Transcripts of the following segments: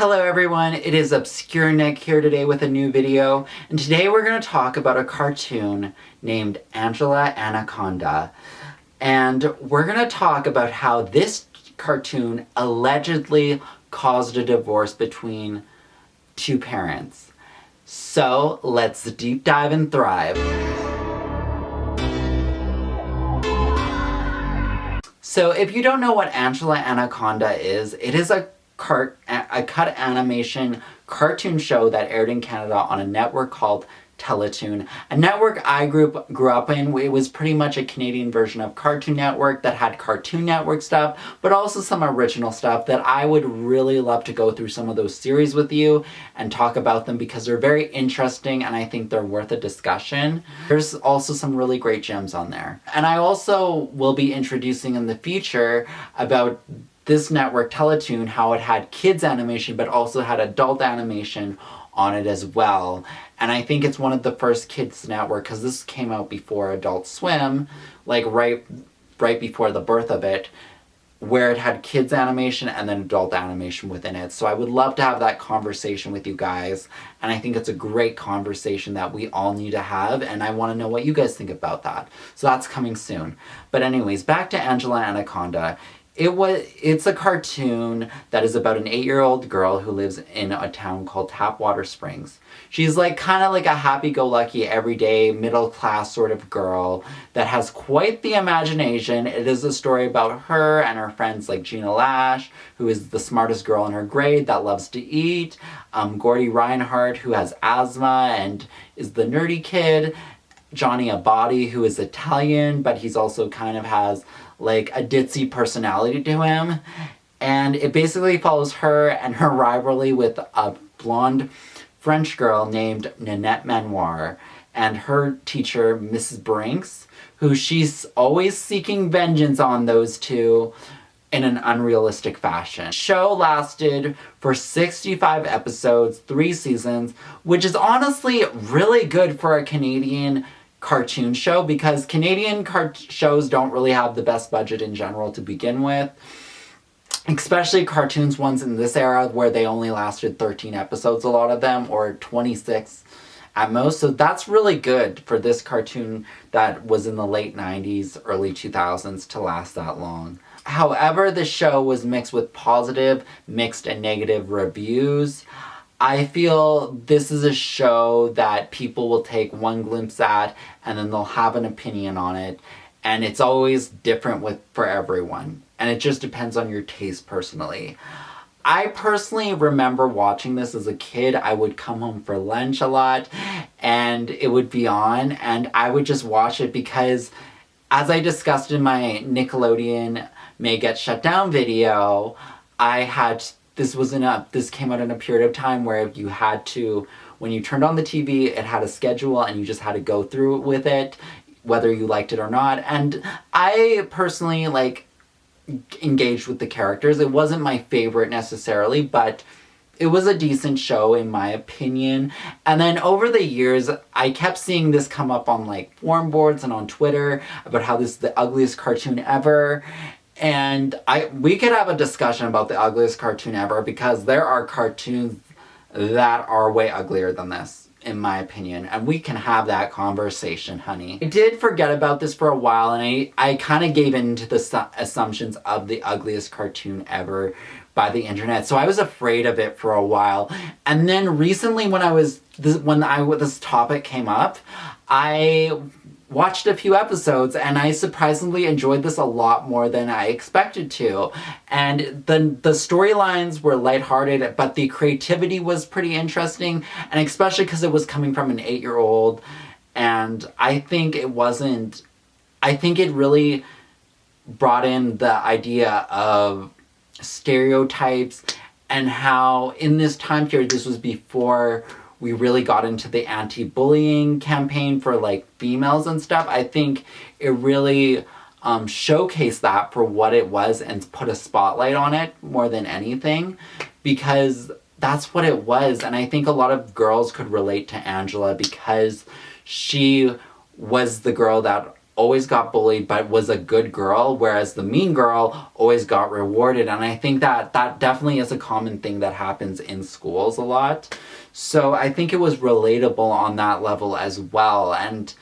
Hello everyone, it is Obscure Nick here today with a new video, and today we're going to talk about a cartoon named Angela Anaconda. And we're going to talk about how this cartoon allegedly caused a divorce between two parents. So let's deep dive and thrive. So if you don't know what Angela Anaconda is, it is a cut animation cartoon show that aired in Canada on a network called Teletoon. A network I grew up in. It was pretty much a Canadian version of Cartoon Network that had Cartoon Network stuff, but also some original stuff that I would really love to go through some of those series with you and talk about them because they're very interesting and I think they're worth a discussion. There's also some really great gems on there. And I also will be introducing in the future about this network, Teletoon, how it had kids animation but also had adult animation on it as well. And I think it's one of the first kids network because this came out before Adult Swim, like right before the birth of it, where it had kids animation and then adult animation within it. So I would love to have that conversation with you guys, and I think it's a great conversation that we all need to have, and I want to know what you guys think about that. So that's coming soon. But anyways, back to Angela Anaconda. It's a cartoon that is about an 8-year-old girl who lives in a town called Tapwater Springs. She's kind of like a happy-go-lucky, everyday, middle-class sort of girl that has quite the imagination. It is a story about her and her friends like Gina Lash, who is the smartest girl in her grade that loves to eat, Gordy Reinhardt, who has asthma and is the nerdy kid, Johnny Abadi, who is Italian, but he's also kind of has like a ditzy personality to him. And it basically follows her and her rivalry with a blonde French girl named Nanette Manoir and her teacher, Mrs. Brinks, who she's always seeking vengeance on those two in an unrealistic fashion. The show lasted for 65 episodes, 3 seasons, which is honestly really good for a Canadian cartoon show because Canadian shows don't really have the best budget in general to begin with. Especially cartoons ones in this era where they only lasted 13 episodes, a lot of them, or 26 at most. So that's really good for this cartoon that was in the late 90s, early 2000s to last that long. However, the show was mixed with positive, mixed, and negative reviews. I feel this is a show that people will take one glimpse at and then they'll have an opinion on it. And it's always different for everyone. And it just depends on your taste personally. I personally remember watching this as a kid. I would come home for lunch a lot and it would be on and I would just watch it because, as I discussed in my Nickelodeon May Get Shut Down video, this came out in a period of time where you had to, when you turned on the TV, it had a schedule and you just had to go through it with it, whether you liked it or not. And I personally engaged with the characters. It wasn't my favorite necessarily, but it was a decent show in my opinion. And then over the years, I kept seeing this come up on forum boards and on Twitter about how this is the ugliest cartoon ever. And we could have a discussion about the ugliest cartoon ever because there are cartoons that are way uglier than this, in my opinion. And we can have that conversation, honey. I did forget about this for a while and I kind of gave in to the assumptions of the ugliest cartoon ever by the internet. So I was afraid of it for a while. And then recently when this topic came up, I watched a few episodes and I surprisingly enjoyed this a lot more than I expected to. And the storylines were lighthearted, but the creativity was pretty interesting, and especially because it was coming from an 8-year-old. And I think it really brought in the idea of stereotypes and how in this time period, this was before we really got into the anti-bullying campaign for females and stuff. I think it really showcased that for what it was and put a spotlight on it more than anything, because that's what it was. And I think a lot of girls could relate to Angela because she was the girl that always got bullied but was a good girl, whereas the mean girl always got rewarded. And I think that that definitely is a common thing that happens in schools a lot. So I think it was relatable on that level as well. And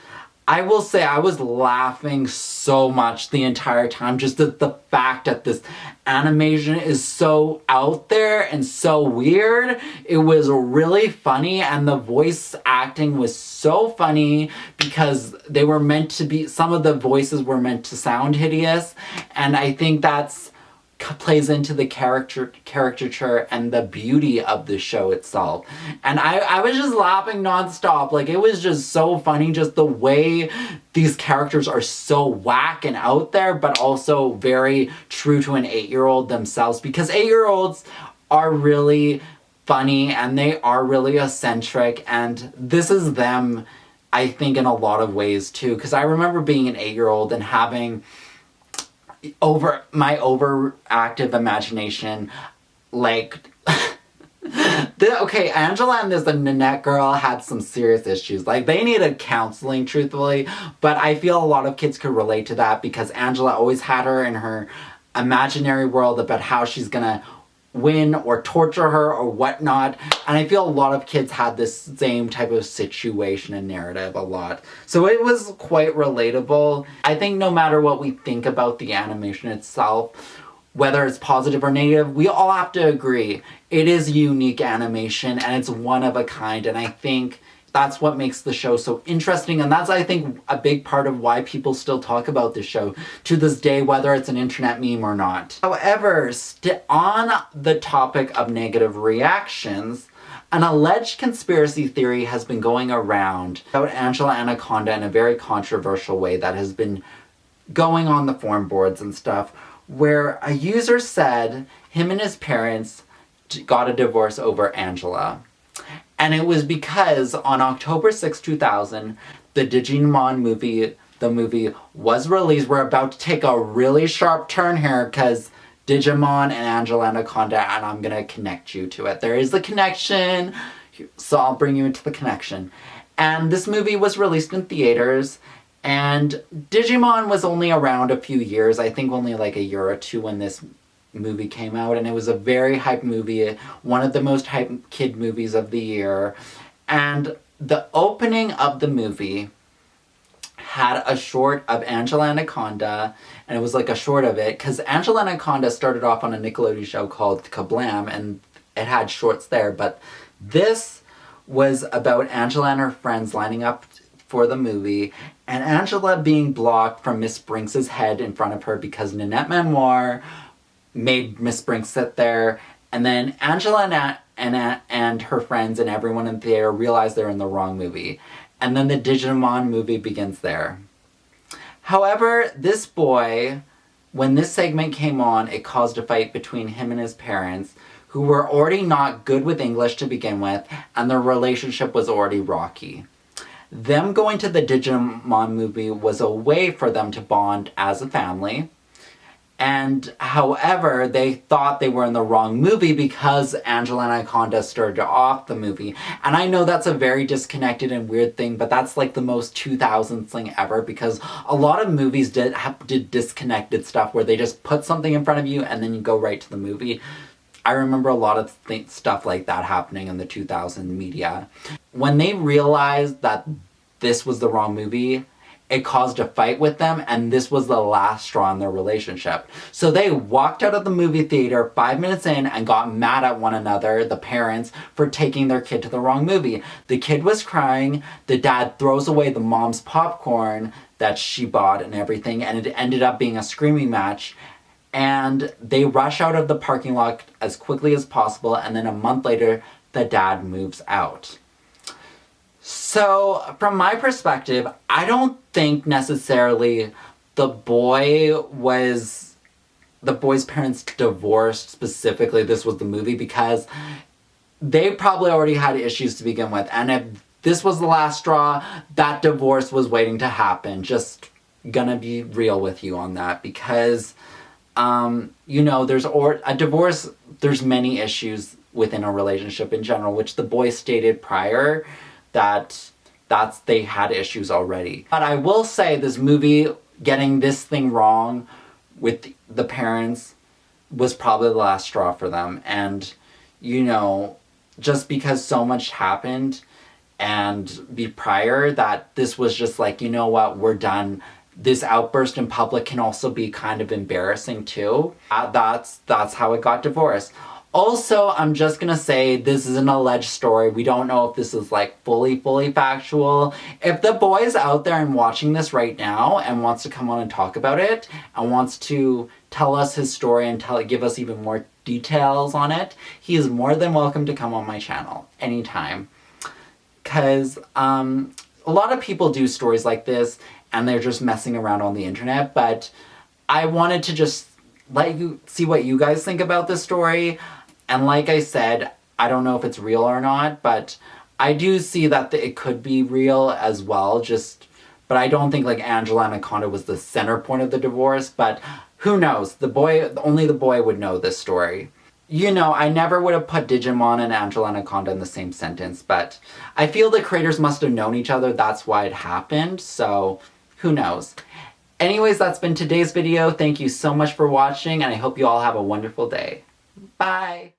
I will say I was laughing so much the entire time, just at the fact that this animation is so out there and so weird. It was really funny, and the voice acting was so funny because they were meant to be, some of the voices were meant to sound hideous, and I think that's plays into the caricature and the beauty of the show itself. And I was just laughing nonstop. Like, it was just so funny, just the way these characters are so whack and out there, but also very true to an 8-year-old themselves, because 8-year-olds are really funny and they are really eccentric, and this is them, I think, in a lot of ways too. Because I remember being an 8-year-old and having my overactive imagination, like okay, Angela and this Nanette girl had some serious issues. Like, they needed counseling, truthfully, but I feel a lot of kids could relate to that because Angela always had her in her imaginary world about how she's gonna win or torture her or whatnot, and I feel a lot of kids had this same type of situation and narrative a lot. So it was quite relatable. I think no matter what we think about the animation itself, whether it's positive or negative, we all have to agree it is unique animation and it's one of a kind, and I think that's what makes the show so interesting, and that's, I think, a big part of why people still talk about this show to this day, whether it's an internet meme or not. However, on the topic of negative reactions, an alleged conspiracy theory has been going around about Angela Anaconda in a very controversial way that has been going on the forum boards and stuff, where a user said him and his parents got a divorce over Angela. And it was because on October 6, 2000, the Digimon movie, the movie was released. We're about to take a really sharp turn here because Digimon and Angela Anaconda, and I'm going to connect you to it. There is a connection, so I'll bring you into the connection. And this movie was released in theaters, and Digimon was only around a few years, I think only like a year or two when this movie came out, and it was a very hype movie, one of the most hype kid movies of the year. And the opening of the movie had a short of Angela Anaconda, and it was like a short of it because Angela Anaconda started off on a Nickelodeon show called Kablam, and it had shorts there, but this was about Angela and her friends lining up for the movie, and Angela being blocked from Miss Brinks' head in front of her because Nanette Manoir made Miss Brinks sit there, and then Angela and her friends and everyone in the theater realize they're in the wrong movie. And then the Digimon movie begins there. However, this boy, when this segment came on, it caused a fight between him and his parents, who were already not good with English to begin with, and their relationship was already rocky. Them going to the Digimon movie was a way for them to bond as a family. And however, they thought they were in the wrong movie because Angela Anaconda started off the movie. And I know that's a very disconnected and weird thing, but that's like the most 2000s thing ever, because a lot of movies did disconnected stuff where they just put something in front of you and then you go right to the movie. I remember a lot of stuff like that happening in the 2000 media. When they realized that this was the wrong movie, it caused a fight with them, and this was the last straw in their relationship. So they walked out of the movie theater 5 minutes in and got mad at one another, the parents, for taking their kid to the wrong movie. The kid was crying, the dad throws away the mom's popcorn that she bought and everything, and it ended up being a screaming match. And they rush out of the parking lot as quickly as possible, and then a month later, the dad moves out. So, from my perspective, I don't think necessarily the boy's parents divorced specifically. This was the movie, because they probably already had issues to begin with. And if this was the last straw, that divorce was waiting to happen. Just gonna be real with you on that, because, there's a divorce, there's many issues within a relationship in general, which the boy stated prior that they had issues already. But I will say this movie getting this thing wrong with the parents was probably the last straw for them. And, you know, just because so much happened and prior that this was just like, you know what, we're done. This outburst in public can also be kind of embarrassing too. That's how it got divorced. Also, I'm just gonna say this is an alleged story. We don't know if this is like fully factual. If the boy's out there and watching this right now and wants to come on and talk about it and wants to tell us his story and give us even more details on it, he is more than welcome to come on my channel anytime. Because a lot of people do stories like this and they're just messing around on the internet, but I wanted to just let you see what you guys think about this story. And like I said, I don't know if it's real or not, but I do see that it could be real as well, but I don't think like Angela Anaconda was the center point of the divorce, but who knows? Only the boy would know this story. You know, I never would have put Digimon and Angela Anaconda in the same sentence, but I feel the creators must have known each other, that's why it happened, so who knows? Anyways, that's been today's video. Thank you so much for watching, and I hope you all have a wonderful day. Bye!